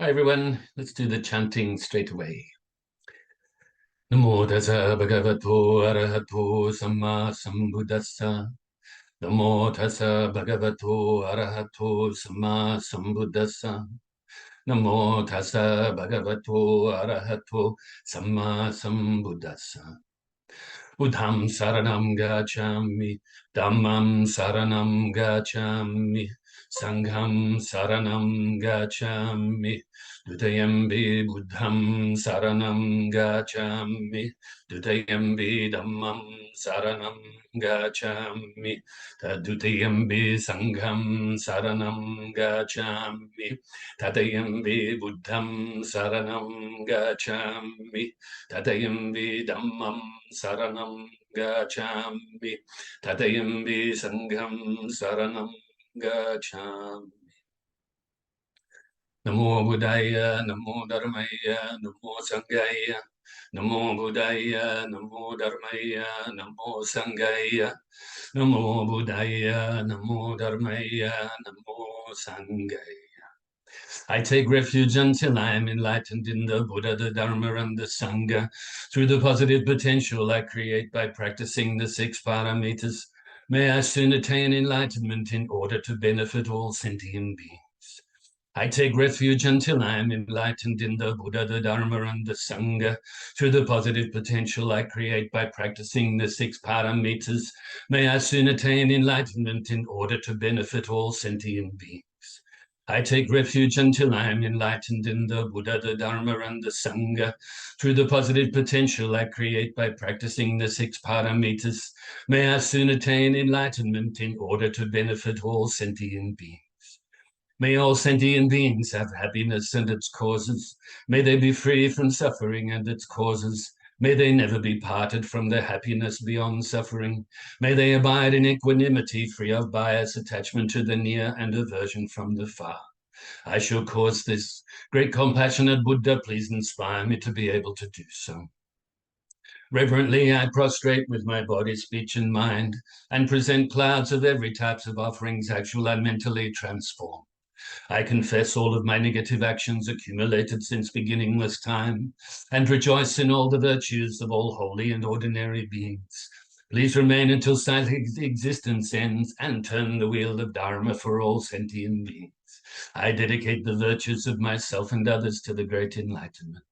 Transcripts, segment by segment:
Hi everyone, let's do the chanting straight away. Namo tassa bhagavato arahato samma sambuddhassa. Namo tassa bhagavato arahato samma sambuddhassa. Namo tassa bhagavato arahato samma sambuddhassa. Buddham saranam gacchami, dhammam saranam gacchami, sangham saranam gacchami, dutayambi buddham saranam gacchami, dutayambi dhammam saranam gacchami, tadutayambi sangham saranam gacchami, tadayambi buddham saranam gacchami, tadayambi dhammam saranam gacchami, tadayambi sangham saranam gacchami. Namo Buddhaya, Namo Dharmaya, Namo Sanghaya, Namo Buddhaya, Namo Dharmaya, Namo Sanghaya, Namo Buddhaya, Namo Dharmaya, Namo Sanghaya. I take refuge until I am enlightened in the Buddha, the Dharma, and the Sangha. Through the positive potential I create by practicing the 6 paramitas, may I soon attain enlightenment in order to benefit all sentient beings. I take refuge until I am enlightened in the Buddha, the Dharma, and the Sangha. Through the positive potential I create by practicing the 6 paramitas, may I soon attain enlightenment in order to benefit all sentient beings. I take refuge until I am enlightened in the Buddha, the Dharma, and the Sangha. Through the positive potential I create by practicing the 6 paramitas, may I soon attain enlightenment in order to benefit all sentient beings. May all sentient beings have happiness and its causes. May they be free from suffering and its causes. May they never be parted from their happiness beyond suffering. May they abide in equanimity, free of bias, attachment to the near, and aversion from the far. I shall cause this. Great compassionate Buddha, please inspire me to be able to do so. Reverently, I prostrate with my body, speech, and mind, and present clouds of every type of offerings, actual and mentally transformed. I confess all of my negative actions accumulated since beginningless time, and rejoice in all the virtues of all holy and ordinary beings. Please remain until silent existence ends and turn the wheel of Dharma for all sentient beings. I dedicate the virtues of myself and others to the great enlightenment.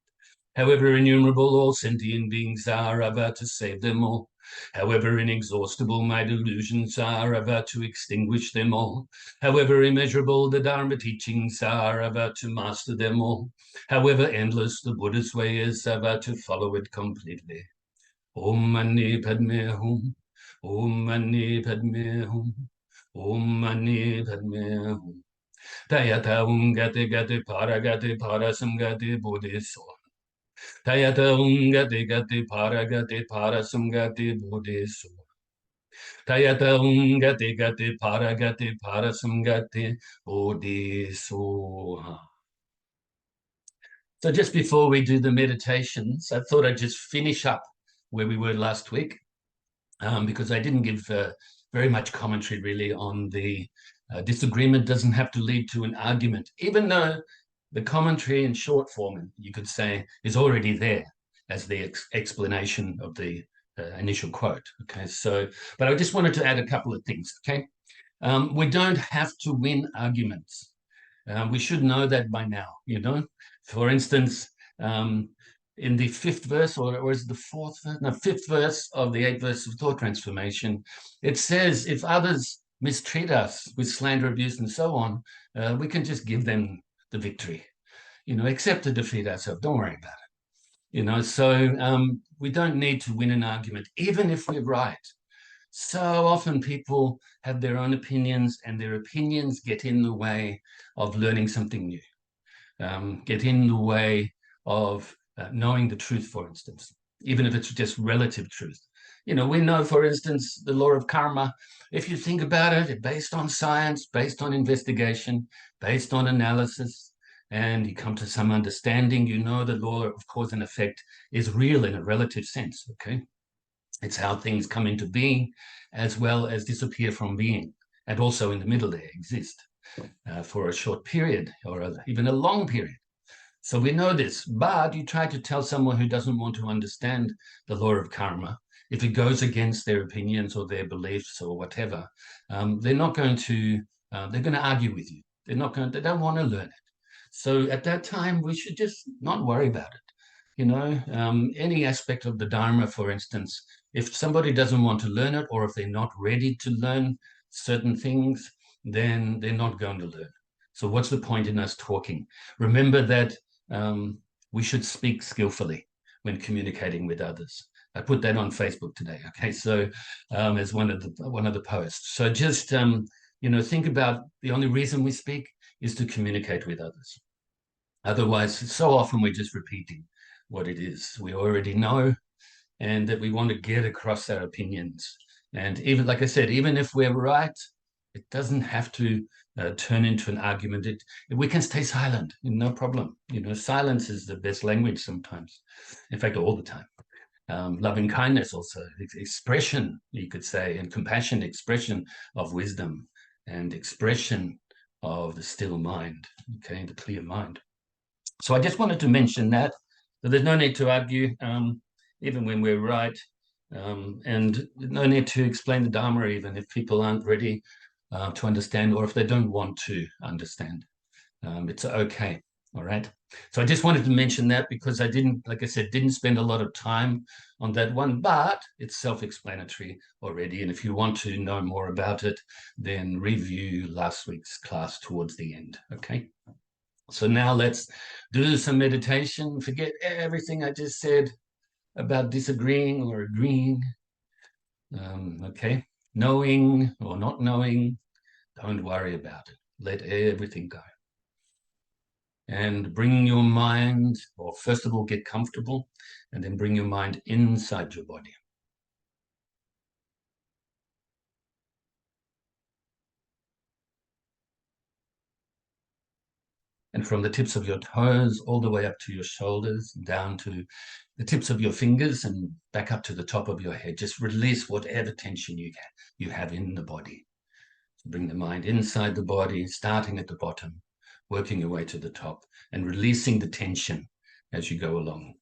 However innumerable all sentient beings are, I vow to save them all. However inexhaustible my delusions are, I vow to extinguish them all. However immeasurable the Dharma teachings are, I vow to master them all. However endless the Buddha's way is, I vow to follow it completely. Om Mani Padme Hum. Om Mani Padme Hum. Om Mani Padme Hum. Tayata Gati Gati Parasam Gati Bodhiso. Tayata Gati Gati Parasam Gati Bodhiso. Tayata Gati Gati Parasam Gati Bodhiso. So just before we do the meditations, I thought I'd just finish up where we were last week, because I didn't give very much commentary really on the disagreement doesn't have to lead to an argument, even though the commentary in short form, you could say, is already there as the explanation of the initial quote. Okay, so, but I just wanted to add a couple of things. Okay, we don't have to win arguments. We should know that by now, you know. For instance, in the 5th verse, or is it the 4th verse? No, 5th verse of the 8th verse of thought transformation, it says, if others mistreat us with slander, abuse, and so on, we can just give them the victory, you know, accept to defeat ourselves. Don't worry about it, you know. So we don't need to win an argument, even if we're right. So often people have their own opinions, and their opinions get in the way of learning something new, get in the way of knowing the truth, for instance, even if it's just relative truth. You know, we know, for instance, the law of karma. If you think about it, it's based on science, based on investigation, based on analysis, and you come to some understanding, you know the law of cause and effect is real in a relative sense, okay? It's how things come into being as well as disappear from being, and also in the middle they exist for a short period or even a long period. So we know this, but you try to tell someone who doesn't want to understand the law of karma, if it goes against their opinions or their beliefs or whatever, they're not going to, they're going to argue with you. They don't want to learn it. So at that time, we should just not worry about it. Any aspect of the Dharma, for instance, if somebody doesn't want to learn it, or if they're not ready to learn certain things, then they're not going to learn. So what's the point in us talking? Remember that we should speak skillfully when communicating with others. I put that on Facebook today. Okay, so as one of the posts. So just think about the only reason we speak is to communicate with others. Otherwise, so often we're just repeating what it is we already know, and that we want to get across our opinions. And even, like I said, even if we're right, it doesn't have to turn into an argument. We can stay silent, no problem. Silence is the best language sometimes. In fact, all the time. Loving kindness also, expression, you could say, and compassion, expression of wisdom and expression of the still mind, okay, the clear mind. So I just wanted to mention that there's no need to argue, even when we're right, and no need to explain the Dharma even if people aren't ready to understand, or if they don't want to understand. It's okay, all right? So I just wanted to mention that because I didn't, like I said, didn't spend a lot of time on that one, but it's self-explanatory already. And if you want to know more about it, then review last week's class towards the end, okay? So now let's do some meditation. Forget everything I just said about disagreeing or agreeing. Okay, knowing or not knowing, don't worry about it. Let everything go. And bring your mind, or first of all, get comfortable, and then bring your mind inside your body. And from the tips of your toes all the way up to your shoulders, down to the tips of your fingers and back up to the top of your head. Just release whatever tension you have in the body. So bring the mind inside the body, starting at the bottom, working your way to the top, and releasing the tension as you go along.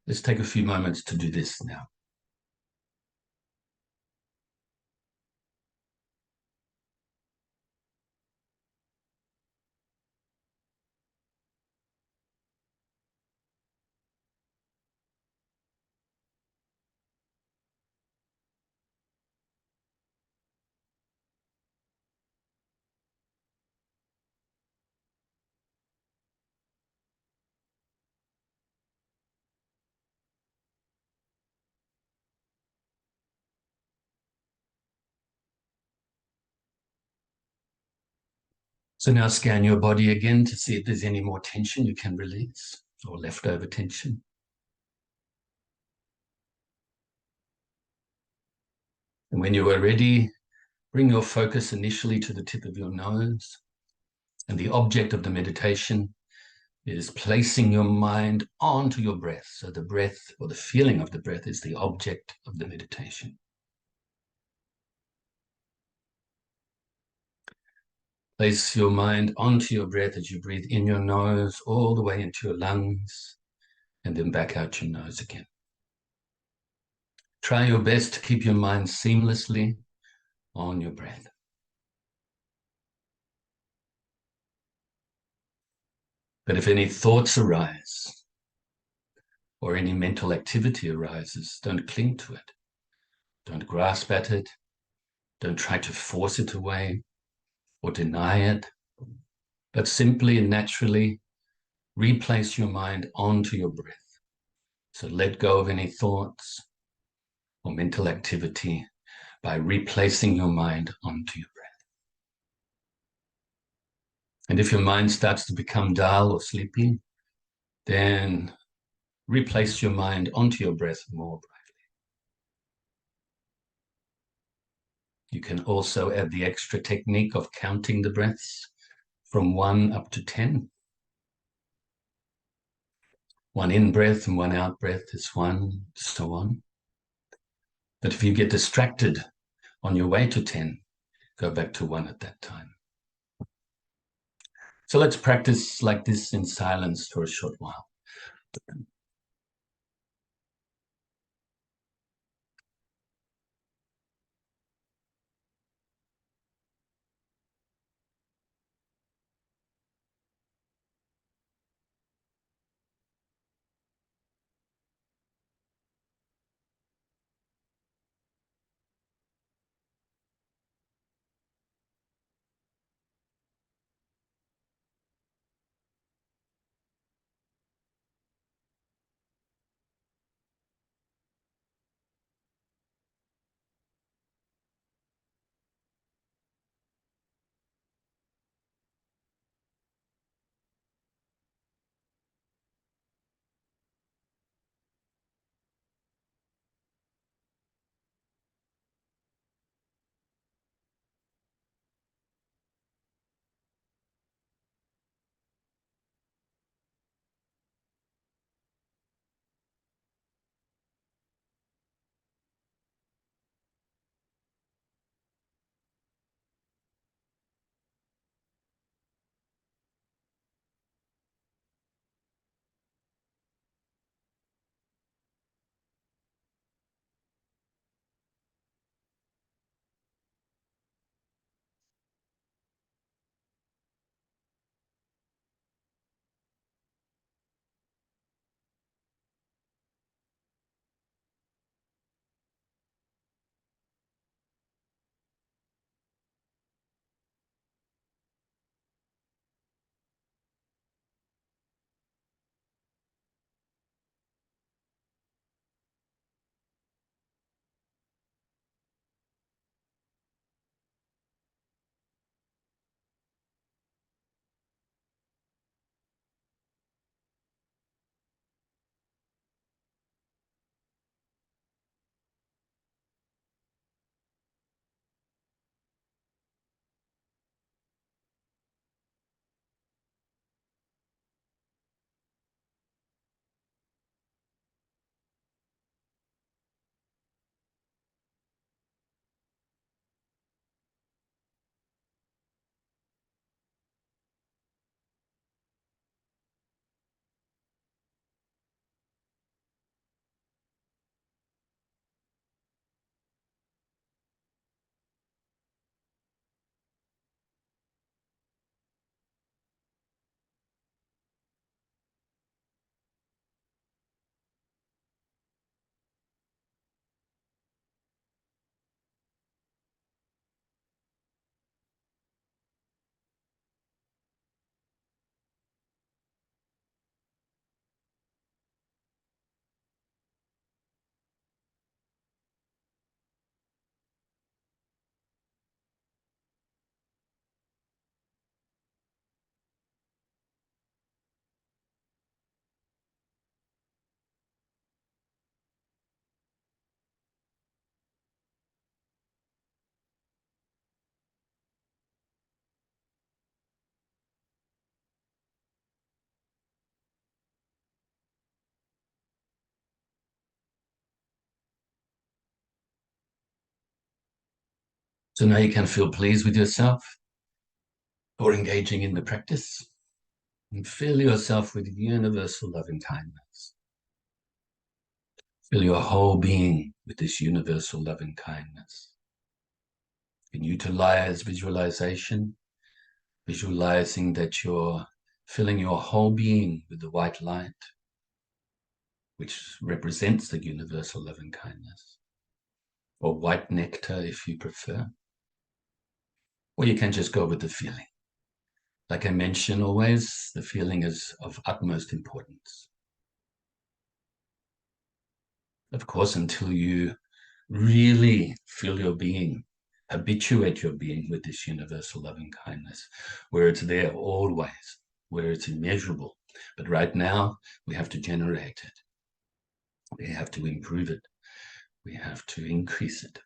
Let's take a few moments to do this now. So now scan your body again to see if there's any more tension you can release or leftover tension. And when you are ready, bring your focus initially to the tip of your nose. And the object of the meditation is placing your mind onto your breath. So the breath, or the feeling of the breath, is the object of the meditation. Place your mind onto your breath as you breathe in your nose all the way into your lungs and then back out your nose again. Try your best to keep your mind seamlessly on your breath. But if any thoughts arise or any mental activity arises, don't cling to it. Don't grasp at it. Don't try to force it away or deny it, but simply and naturally replace your mind onto your breath. So let go of any thoughts or mental activity by replacing your mind onto your breath. And if your mind starts to become dull or sleepy, then replace your mind onto your breath more brightly. You can also add the extra technique of counting the breaths from 1 up to 10. 1 in breath and 1 out breath is 1, so on. But if you get distracted on your way to 10, go back to 1 at that time. So let's practice like this in silence for a short while. So now you can feel pleased with yourself for engaging in the practice and fill yourself with universal loving kindness. Fill your whole being with this universal loving kindness. You can utilize visualization, visualizing that you're filling your whole being with the white light, which represents the universal loving kindness, or white nectar if you prefer. Or you can just go with the feeling. Like I mention always, the feeling is of utmost importance. Of course, until you really fill your being, habituate your being with this universal loving kindness, where it's there always, where it's immeasurable. But right now, we have to generate it. We have to improve it. We have to increase it.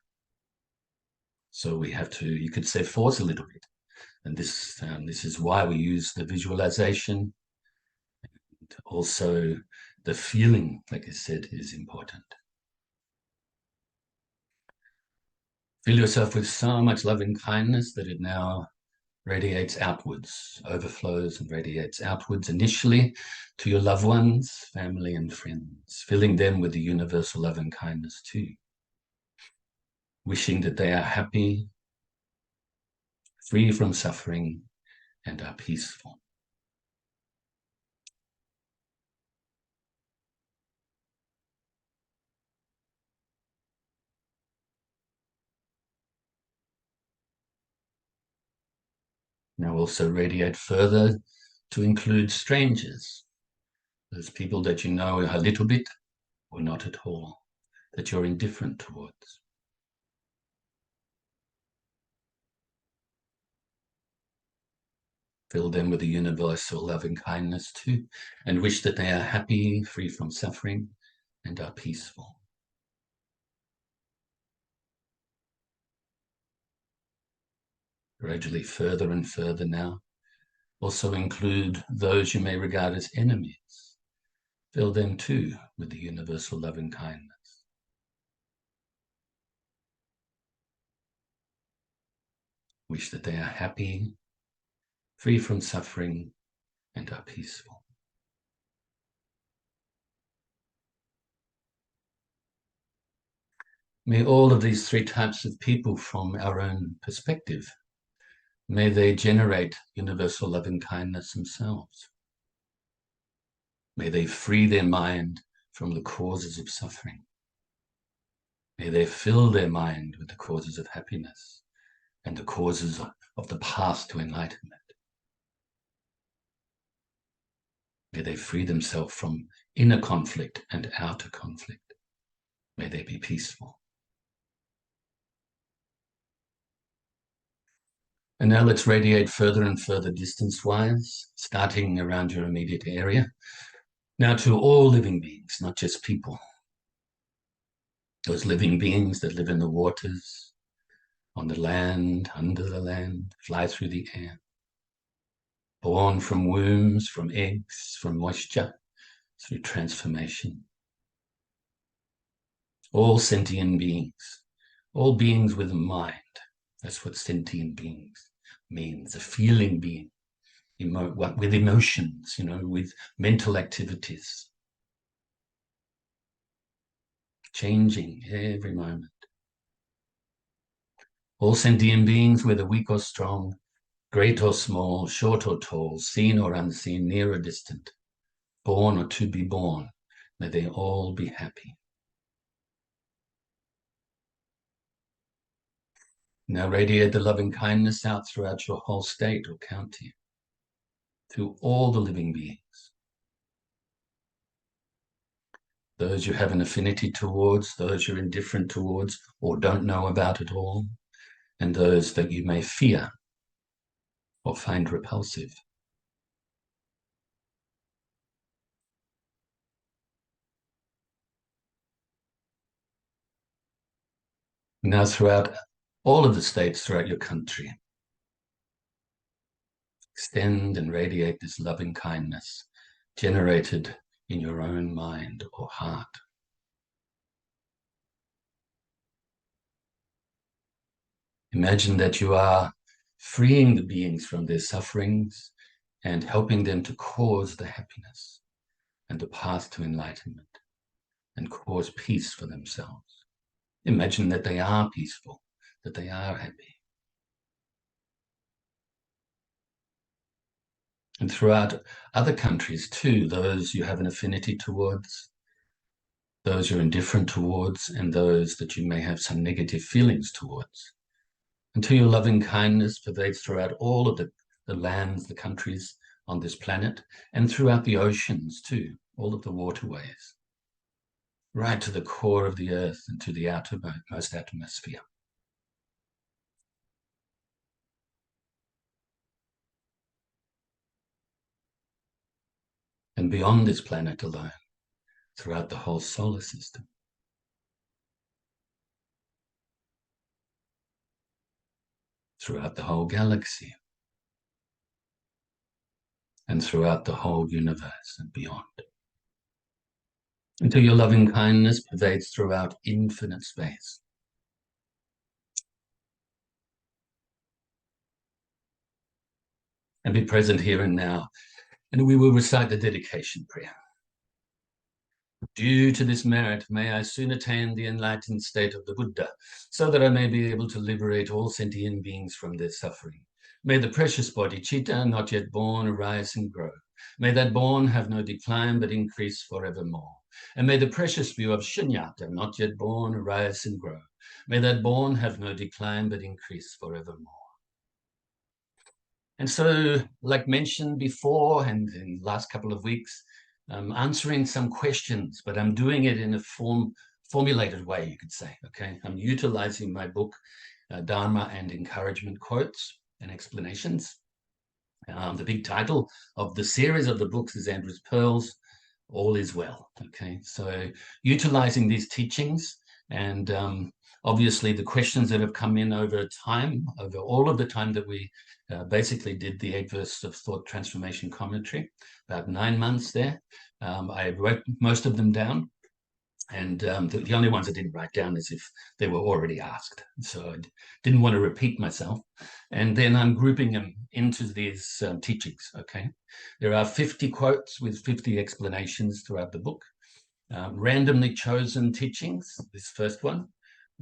So we have to, you could say, force a little bit. And this is why we use the visualization. Also, the feeling, like I said, is important. Fill yourself with so much loving kindness that it now radiates outwards, overflows and radiates outwards initially to your loved ones, family and friends, filling them with the universal love and kindness too, wishing that they are happy, free from suffering, and are peaceful. Now also radiate further to include strangers, those people that you know a little bit or not at all, that you're indifferent towards. Fill them with the universal love and kindness too, and wish that they are happy, free from suffering, and are peaceful. Gradually further and further now. Also include those you may regard as enemies. Fill them too with the universal love and kindness. Wish that they are happy, free from suffering, and are peaceful. May all of these three types of people from our own perspective, may they generate universal love and kindness themselves. May they free their mind from the causes of suffering. May they fill their mind with the causes of happiness and the causes of the path to enlightenment. May they free themselves from inner conflict and outer conflict. May they be peaceful. And now let's radiate further and further distance-wise, starting around your immediate area. Now to all living beings, not just people. Those living beings that live in the waters, on the land, under the land, fly through the air. Born from wombs, from eggs, from moisture, through transformation. All sentient beings, all beings with a mind. That's what sentient beings means, a feeling being, with emotions, with mental activities, changing every moment. All sentient beings, whether weak or strong, great or small, short or tall, seen or unseen, near or distant, born or to be born, may they all be happy. Now radiate the loving kindness out throughout your whole state or county, through all the living beings. Those you have an affinity towards, those you're indifferent towards or don't know about at all, and those that you may fear or find repulsive. Now throughout all of the states throughout your country, extend and radiate this loving kindness generated in your own mind or heart. Imagine that you are freeing the beings from their sufferings and helping them to cause the happiness and the path to enlightenment and cause peace for themselves. Imagine that they are peaceful, that they are happy. And throughout other countries too, those you have an affinity towards, those you're indifferent towards, and those that you may have some negative feelings towards, until your loving kindness pervades throughout all of the lands, the countries on this planet, and throughout the oceans too, all of the waterways, right to the core of the earth and to the outermost atmosphere. And beyond this planet alone, throughout the whole solar system. Throughout the whole galaxy. And throughout the whole universe and beyond. Until your loving kindness pervades throughout infinite space. and be present here and now. And we will recite the dedication prayer. Due to this merit, may I soon attain the enlightened state of the Buddha, so that I may be able to liberate all sentient beings from their suffering. May the precious body, Chitta, not yet born, arise and grow. May that born have no decline, but increase forevermore. And may the precious view of Shunyata, not yet born, arise and grow. May that born have no decline, but increase forevermore. And so, like mentioned before, and in the last couple of weeks, I'm answering some questions, but I'm doing it in a formulated way, you could say, okay? I'm utilizing my book, Dharma and Encouragement Quotes and Explanations. The big title of the series of the books is Andrew's Pearls, All is Well, okay? So utilizing these teachings and obviously the questions that have come in over time, over all of the time that we basically did the 8 Verses of Thought Transformation Commentary, about 9 months there. I wrote most of them down, and the only ones I didn't write down is if they were already asked. So I didn't want to repeat myself. And then I'm grouping them into these teachings, okay? There are 50 quotes with 50 explanations throughout the book. Randomly chosen teachings, this first one,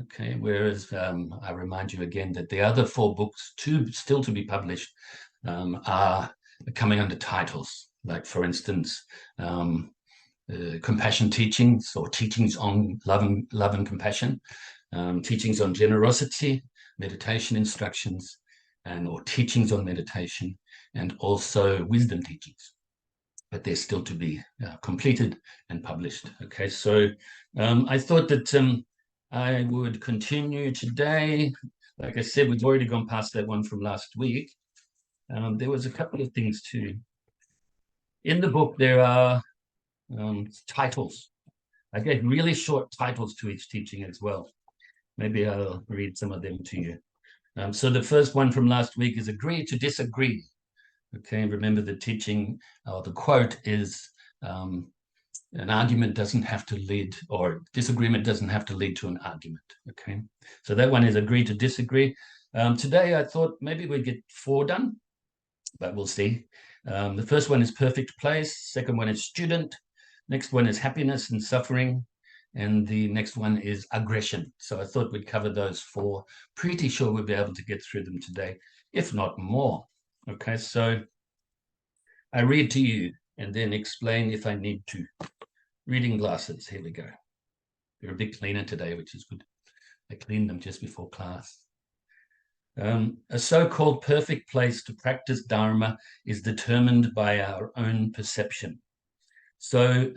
okay, whereas I remind you again that the other 4 books, still to be published, are coming under titles, like for instance, compassion teachings or teachings on love and compassion, teachings on generosity, meditation instructions, or teachings on meditation, and also wisdom teachings. But they're still to be completed and published. Okay, so I thought that I would continue today. Like I said, we've already gone past that one from last week. There was a couple of things too. In the book, there are titles. I gave really short titles to each teaching as well. Maybe I'll read some of them to you. So the first one from last week is Agree to Disagree. Okay, remember the teaching, or the quote is, an argument doesn't have to lead, or disagreement doesn't have to lead to an argument, okay? So that one is Agree to Disagree. Today I thought maybe we'd get 4 done, but we'll see. The first one is Perfect Place. Second one is Student. Next one is Happiness and Suffering. And the next one is Aggression. So I thought we'd cover those 4. Pretty sure we'll be able to get through them today, if not more. Okay, so I read to you and then explain if I need to. Reading glasses, here we go. They're a bit cleaner today, which is good. I cleaned them just before class. A so-called perfect place to practice Dharma is determined by our own perception. So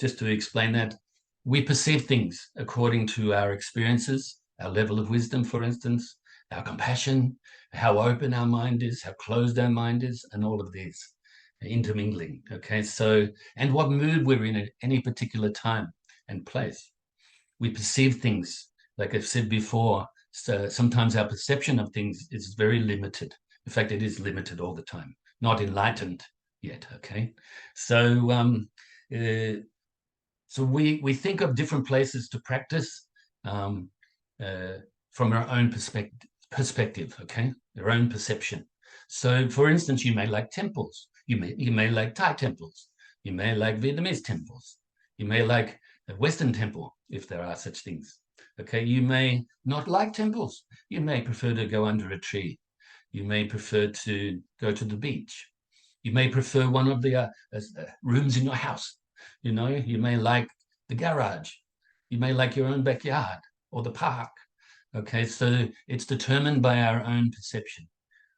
just to explain that, we perceive things according to our experiences, our level of wisdom, for instance, our compassion, how open our mind is, how closed our mind is, and all of these intermingling, okay? So, and what mood we're in at any particular time and place. We perceive things, like I've said before, so sometimes our perception of things is very limited. In fact, it is limited all the time, not enlightened yet, okay? So, so we think of different places to practice from our own perspective, okay? Our own perception. So, for instance, you may like temples. You may like Thai temples. You may like Vietnamese temples. You may like a Western temple, if there are such things. Okay, you may not like temples. You may prefer to go under a tree. You may prefer to go to the beach. You may prefer one of the rooms in your house. You know, you may like the garage. You may like your own backyard or the park. Okay, so it's determined by our own perception.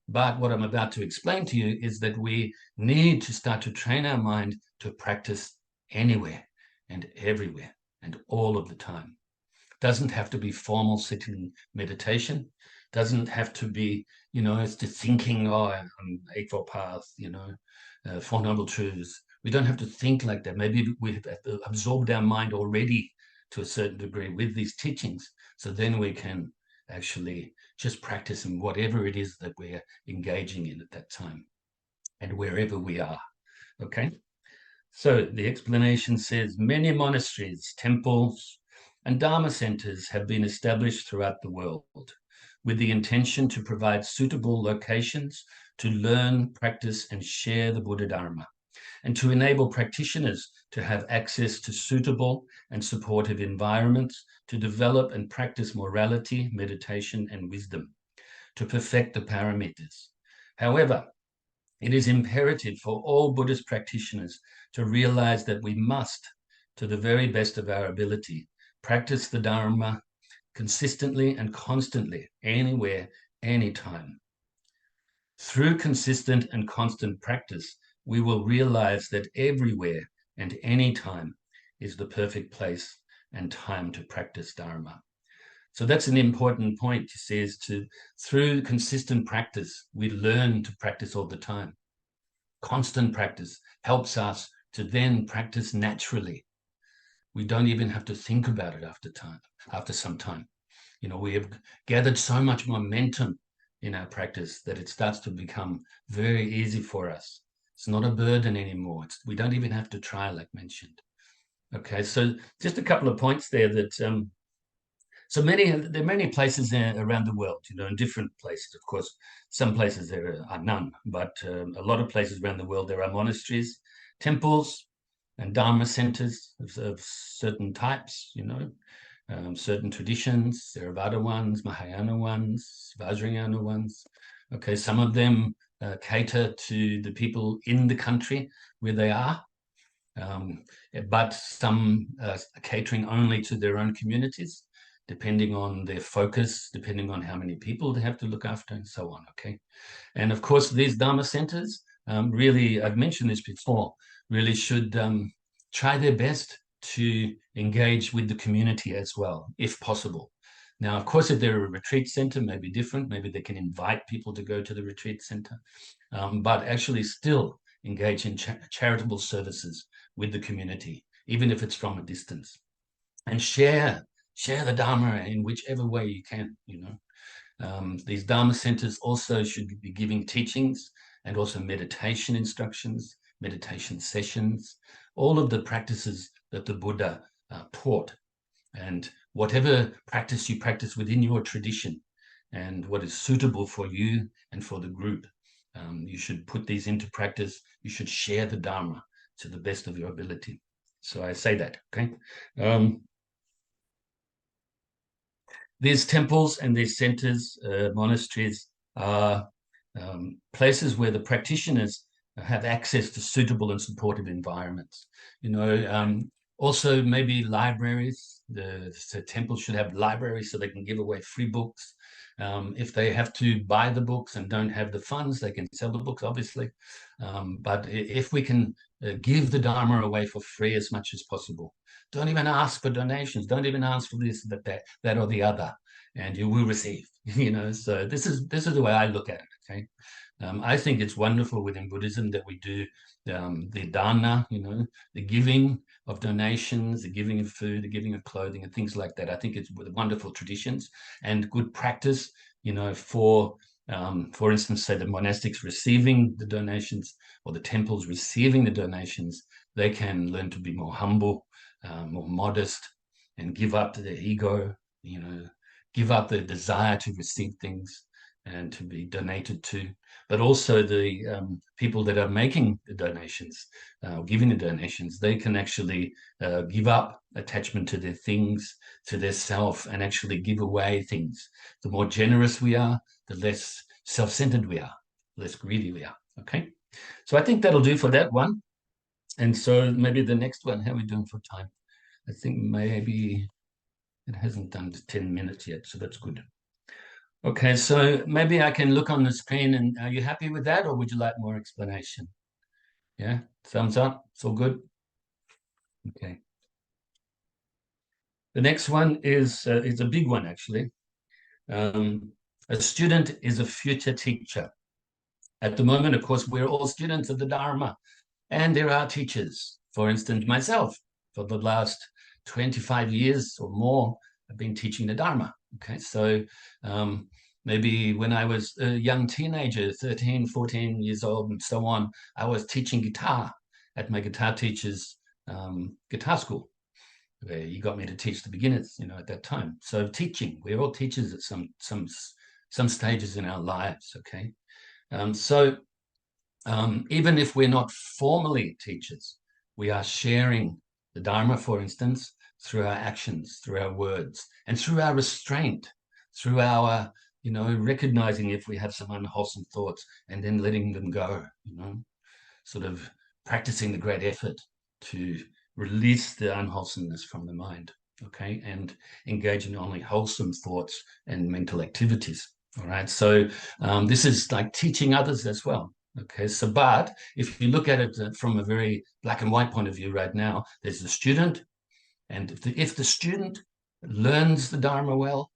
But what I'm about to explain to you is that we need to start to train our mind to practice anywhere and everywhere and all of the time. Doesn't have to be formal sitting meditation. Doesn't have to be, you know, it's the thinking, oh, Eightfold Path, you know, Four Noble Truths. We don't have to think like that. Maybe we've absorbed our mind already to a certain degree with these teachings. So then we can actually just practice in whatever it is that we're engaging in at that time and wherever we are, okay? So the explanation says, many monasteries, temples, and Dharma centers have been established throughout the world. with the intention to provide suitable locations to learn, practice, and share the Buddha Dharma, and to enable practitioners to have access to suitable and supportive environments to develop and practice morality, meditation, and wisdom, to perfect the paramitas. However, it is imperative for all Buddhist practitioners to realize that we must, to the very best of our ability, practice the Dharma consistently and constantly, anywhere, anytime. Through consistent and constant practice, we will realize that everywhere and anytime is the perfect place and time to practice Dharma. So that's an important point. He says through consistent practice, we learn to practice all the time. Constant practice helps us to then practice naturally. We don't even have to think about it after some time. You know, we have gathered so much momentum in our practice that it starts to become very easy for us. It's not a burden anymore. We don't even have to try, like mentioned. Okay, so just a couple of points there that there are many places around the world, you know, in different places. Of course, some places there are none, but a lot of places around the world there are monasteries, temples, and Dharma centers of certain types, you know, certain traditions, Theravada ones, Mahayana ones, Vajrayana ones. Okay, some of them cater to the people in the country where they are, but some catering only to their own communities, depending on their focus, depending on how many people they have to look after, and so on, okay? And of course, these Dharma centers, really, I've mentioned this before, really should try their best to engage with the community as well, if possible. Now, of course, if they're a retreat center, maybe different. Maybe they can invite people to go to the retreat center, but actually still engage in charitable services with the community, even if it's from a distance, and share the Dharma in whichever way you can, you know. These Dharma centers also should be giving teachings and also meditation instructions, meditation sessions, all of the practices that the Buddha taught. And whatever practice you practice within your tradition and what is suitable for you and for the group, you should put these into practice. You should share the Dharma to the best of your ability. So I say that, okay? These temples and these centers, monasteries, are places where the practitioners have access to suitable and supportive environments. You know, also maybe libraries. The temple should have libraries so they can give away free books. If they have to buy the books and don't have the funds, they can sell the books, obviously. But if we can give the Dharma away for free as much as possible, don't even ask for donations. Don't even ask for this, that, or the other, and you will receive. You know, so this is the way I look at it. Okay, I think it's wonderful within Buddhism that we do the dana, you know, the giving of donations, the giving of food, the giving of clothing, and things like that. I think it's wonderful traditions and good practice, you know, for instance, say the monastics receiving the donations or the temples receiving the donations, they can learn to be more humble, more modest, and give up their ego, you know, give up the desire to receive things and to be donated to, but also the people that are making the donations, giving the donations, they can actually give up attachment to their things, to their self, and actually give away things. The more generous we are, the less self-centered we are, the less greedy we are, okay? So I think that'll do for that one. And so maybe the next one, how are we doing for time? I think maybe it hasn't done 10 minutes yet, so that's good. Okay, so maybe I can look on the screen, and are you happy with that, or would you like more explanation? Yeah, thumbs up, it's all good. Okay. The next one is a big one, actually. A student is a future teacher. At the moment, of course, we're all students of the Dharma, and there are teachers. For instance, myself, for the last 25 years or more, I've been teaching the Dharma. Okay, so maybe when I was a young teenager, 13, 14 years old, and so on, I was teaching guitar at my guitar teacher's guitar school. He got me to teach the beginners, you know, at that time. So teaching, we're all teachers at some some stages in our lives, okay? So even if we're not formally teachers, we are sharing the Dharma, for instance, through our actions, through our words, and through our restraint, through our, recognizing if we have some unwholesome thoughts and then letting them go, sort of practicing the great effort to release the unwholesomeness from the mind, okay, and engage in only wholesome thoughts and mental activities. All right, so this is like teaching others as well. Okay, so but if you look at it from a very black and white point of view right now, there's the student, and if the student learns the Dharma well,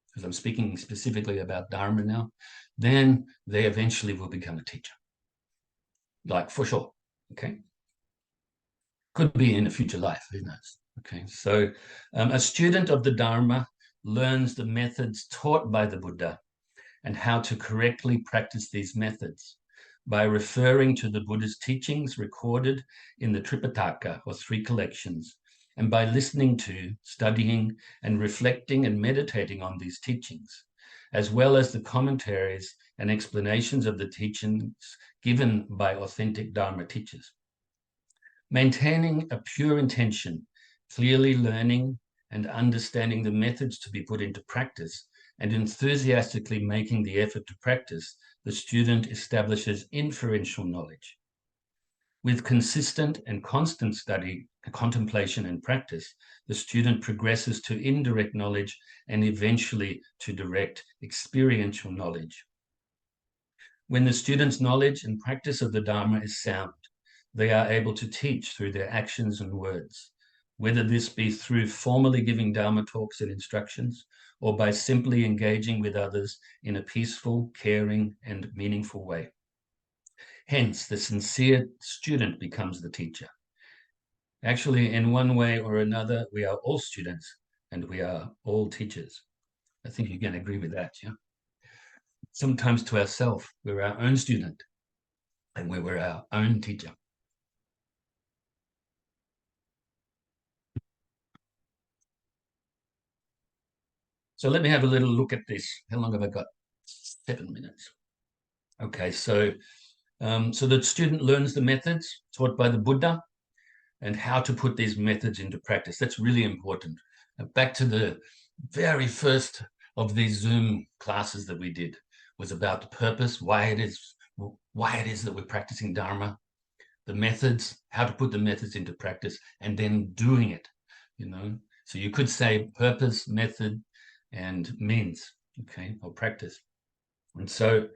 because I'm speaking specifically about Dharma now, then they eventually will become a teacher, like for sure. Okay, could be in a future life, who knows? Okay, so a student of the Dharma learns the methods taught by the Buddha and how to correctly practice these methods by referring to the Buddha's teachings recorded in the Tripitaka, or three collections, and by listening to, studying, and reflecting and meditating on these teachings, as well as the commentaries and explanations of the teachings given by authentic Dharma teachers. Maintaining a pure intention, clearly learning and understanding the methods to be put into practice, and enthusiastically making the effort to practice, the student establishes inferential knowledge. With consistent and constant study, contemplation, and practice, the student progresses to indirect knowledge and eventually to direct experiential knowledge. When the student's knowledge and practice of the Dharma is sound, they are able to teach through their actions and words, whether this be through formally giving Dharma talks and instructions, or by simply engaging with others in a peaceful, caring, and meaningful way. Hence, the sincere student becomes the teacher. Actually, in one way or another, we are all students and we are all teachers. I think you can agree with that, yeah? Sometimes to ourselves, we're our own student and we're our own teacher. So let me have a little look at this. How long have I got? 7 minutes. Okay, so the student learns the methods taught by the Buddha and how to put these methods into practice. That's really important. Back to the very first of these Zoom classes that we did was about the purpose, why it is that we're practicing Dharma, the methods, how to put the methods into practice, and then doing it, So you could say purpose, method, and means, okay, or practice. And so,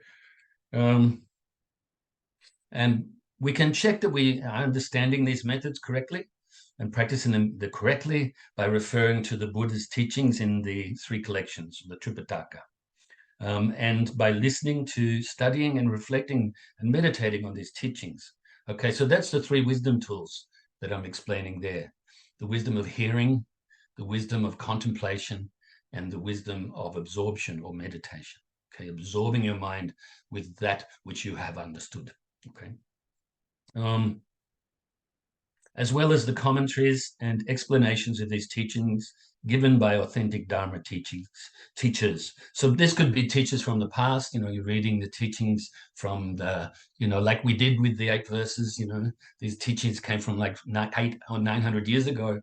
and we can check that we are understanding these methods correctly and practicing them correctly by referring to the Buddha's teachings in the three collections, the Tripitaka, and by listening to, studying, and reflecting and meditating on these teachings. Okay, so that's the three wisdom tools that I'm explaining there. The wisdom of hearing, the wisdom of contemplation, and the wisdom of absorption or meditation. Okay, absorbing your mind with that which you have understood. Okay. As well as the commentaries and explanations of these teachings given by authentic Dharma teachers. So this could be teachers from the past, you're reading the teachings from the, like we did with the 8 verses, these teachings came from like 800 or 900 years ago,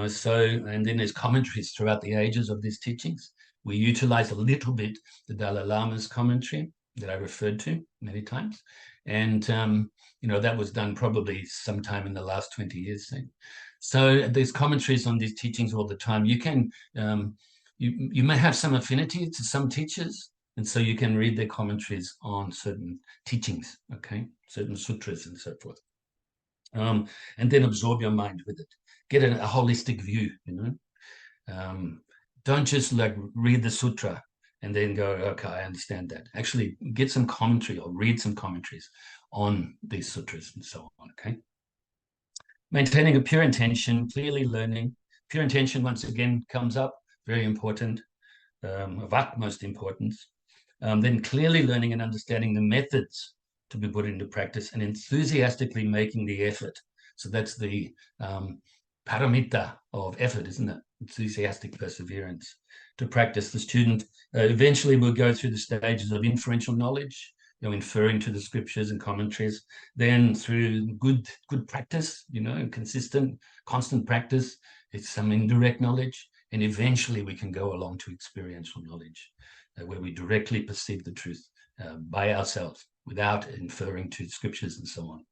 so, and then there's commentaries throughout the ages of these teachings. We utilize a little bit the Dalai Lama's commentary that I referred to many times. And, that was done probably sometime in the last 20 years. So there's commentaries on these teachings all the time. You can, you may have some affinity to some teachers, and so you can read their commentaries on certain teachings, okay, certain sutras and so forth. And then absorb your mind with it. Get a holistic view, Don't just like read the sutra and then go, okay, I understand that. Actually get some commentary or read some commentaries on these sutras and so on, okay? Maintaining a pure intention, clearly learning. Pure intention, once again, comes up, very important, of utmost importance. Then clearly learning and understanding the methods to be put into practice and enthusiastically making the effort. So that's the paramita of effort, isn't it? enthusiastic perseverance to practice. The student eventually will go through the stages of inferential knowledge, inferring to the scriptures and commentaries. Then through good practice, consistent, constant practice, it's some indirect knowledge. And eventually we can go along to experiential knowledge, where we directly perceive the truth by ourselves without inferring to scriptures and so on.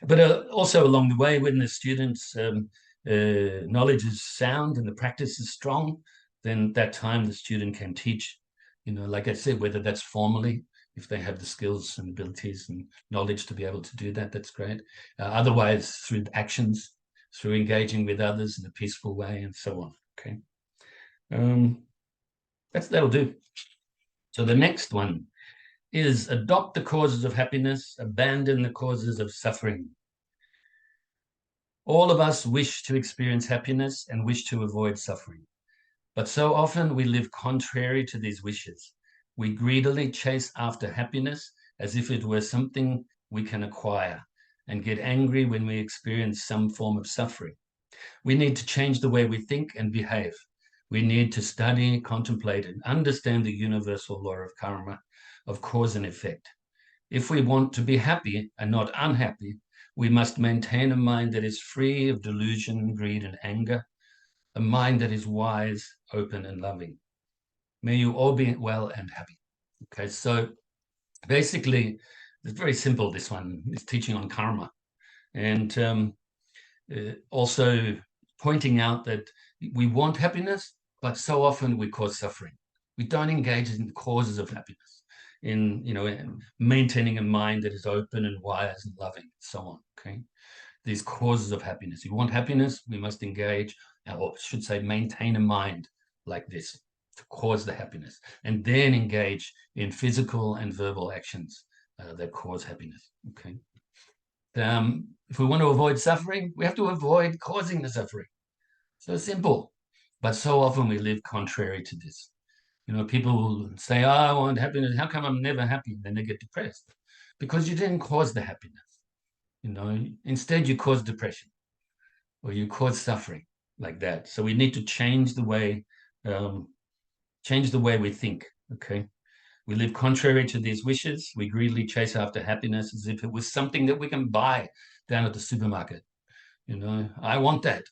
But also along the way, when the students' knowledge is sound and the practice is strong, then that time the student can teach, like I said, whether that's formally, if they have the skills and abilities and knowledge to be able to do that, that's great. Otherwise, through actions, through engaging with others in a peaceful way and so on, okay? That'll do. So the next one is adopt the causes of happiness, abandon the causes of suffering. All of us wish to experience happiness and wish to avoid suffering. But so often we live contrary to these wishes. We greedily chase after happiness as if it were something we can acquire and get angry when we experience some form of suffering. We need to change the way we think and behave. We need to study, contemplate, and understand the universal law of karma, of cause and effect. If we want to be happy and not unhappy, we must maintain a mind that is free of delusion, greed, and anger, a mind that is wise, open, and loving. May you all be well and happy. Okay, so basically, it's very simple, this one. It's teaching on karma. And also pointing out that we want happiness, but so often we cause suffering. We don't engage in the causes of happiness, in maintaining a mind that is open and wise and loving, and so on. Okay, these causes of happiness. You want happiness, we must engage, or I should say, maintain a mind like this to cause the happiness, and then engage in physical and verbal actions that cause happiness. Okay. If we want to avoid suffering, we have to avoid causing the suffering. So simple. But so often we live contrary to this. People will say, oh, I want happiness. How come I'm never happy? And then they get depressed. Because you didn't cause the happiness. Instead you cause depression or you cause suffering like that. So we need to change the way we think, okay? We live contrary to these wishes. We greedily chase after happiness as if it was something that we can buy down at the supermarket. I want that.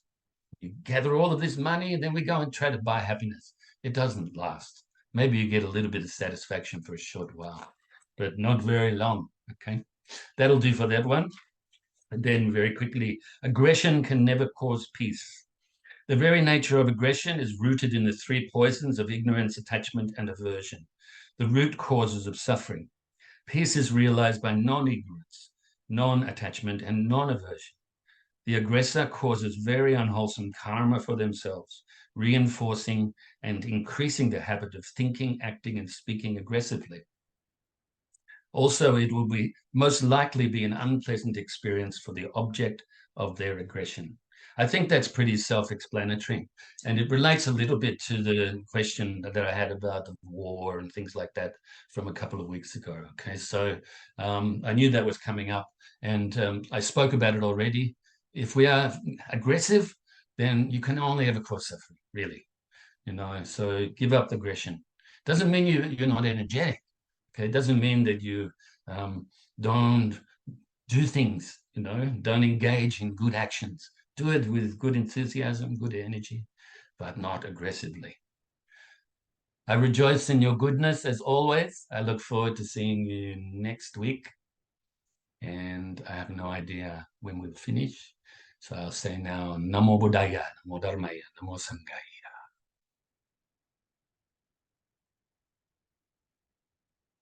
You gather all of this money and then we go and try to buy happiness. It doesn't last. Maybe you get a little bit of satisfaction for a short while, but not very long, okay? That'll do for that one. And then very quickly, aggression can never cause peace. The very nature of aggression is rooted in the three poisons of ignorance, attachment, and aversion, the root causes of suffering. Peace is realized by non-ignorance, non-attachment, and non-aversion. The aggressor causes very unwholesome karma for themselves, reinforcing and increasing the habit of thinking, acting, and speaking aggressively. Also, it will most likely be an unpleasant experience for the object of their aggression. I think that's pretty self-explanatory, and it relates a little bit to the question that I had about the war and things like that from a couple of weeks ago. Okay, so I knew that was coming up, and I spoke about it already. If we are aggressive, then you can only ever cause suffering, really. So give up the aggression. Doesn't mean you're not energetic. Okay, it doesn't mean that you don't do things, don't engage in good actions. Do it with good enthusiasm, good energy, but not aggressively. I rejoice in your goodness as always. I look forward to seeing you next week. And I have no idea when we'll finish. So I'll say now, Namo Buddhaya, Namo Dharmaya, Namo Sanghaya.